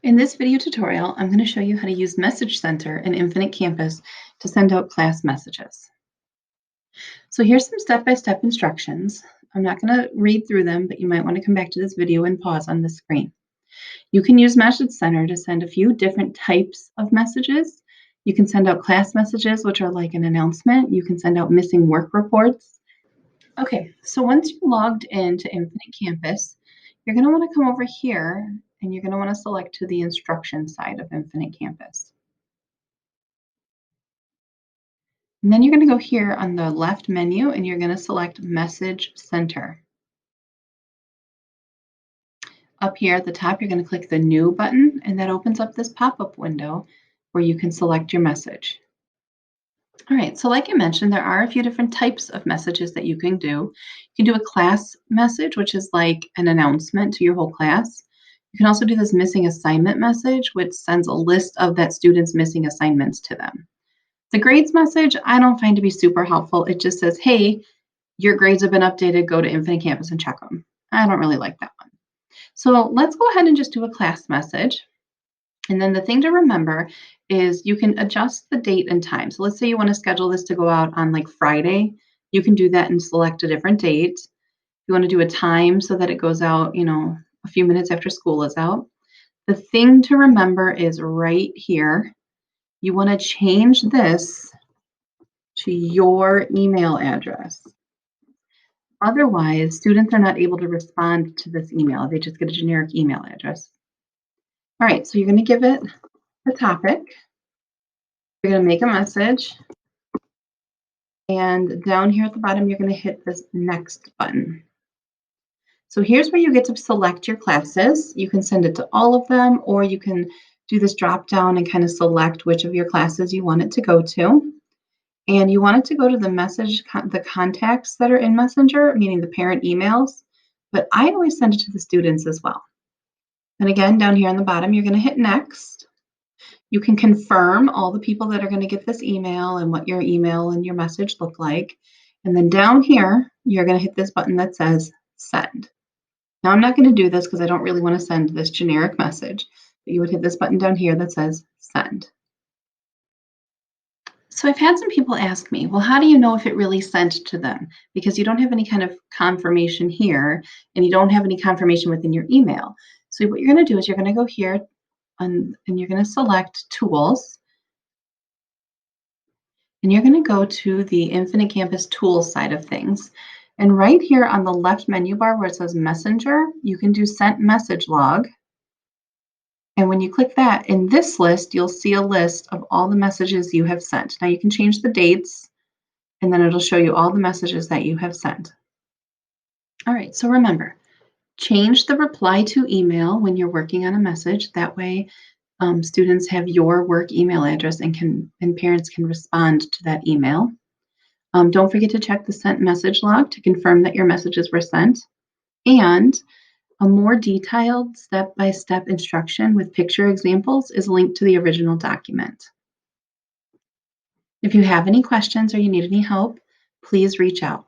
In this video tutorial, I'm going to show you how to use Message Center in Infinite Campus to send out class messages. So here's some step-by-step instructions. I'm not going to read through them, but you might want to come back to this video and pause on the screen. You can use Message Center to send a few different types of messages. You can send out class messages, which are like an announcement. You can send out missing work reports. Okay, so once you're logged into Infinite Campus, you're going to want to come over here and you're going to want to select to the instruction side of Infinite Campus. And then you're going to go here on the left menu and you're going to select Message Center. Up here at the top, you're going to click the New button, and that opens up this pop-up window where you can select your message. All right, so like I mentioned, there are a few different types of messages that you can do. You can do a class message, which is like an announcement to your whole class. You can also do this missing assignment message, which sends a list of that student's missing assignments to them. The grades message, I don't find to be super helpful. It just says, hey, your grades have been updated, go to Infinite Campus and check them. I don't really like that one. So let's go ahead and just do a class message. And then the thing to remember is you can adjust the date and time. So let's say you want to schedule this to go out on like Friday. You can do that and select a different date. You want to do a time so that it goes out, a few minutes after school is out. The thing to remember is right here, you want to change this to your email address. Otherwise, students are not able to respond to this email. They just get a generic email address. All right, so you're going to give it a topic. You're going to make a message. And down here at the bottom, you're going to hit this next button. So here's where you get to select your classes. You can send it to all of them, or you can do this drop down and kind of select which of your classes you want it to go to. And you want it to go to the the contacts that are in Messenger, meaning the parent emails. But I always send it to the students as well. And again, down here on the bottom, you're going to hit next. You can confirm all the people that are going to get this email and what your email and your message look like. And then down here, you're going to hit this button that says send. Now, I'm not going to do this because I don't really want to send this generic message, but you would hit this button down here that says send. So I've had some people ask me, well, how do you know if it really sent to them? Because you don't have any kind of confirmation here and you don't have any confirmation within your email. So what you're going to do is you're going to go here and you're going to select tools. And you're going to go to the Infinite Campus Tools side of things. And right here on the left menu bar where it says Messenger, you can do Sent Message Log. And when you click that, in this list, you'll see a list of all the messages you have sent. Now you can change the dates, and then it'll show you all the messages that you have sent. All right, so remember, change the reply to email when you're working on a message. That way, students have your work email address and parents can respond to that email. Don't forget to check the sent message log to confirm that your messages were sent. And a more detailed step-by-step instruction with picture examples is linked to the original document. If you have any questions or you need any help, please reach out.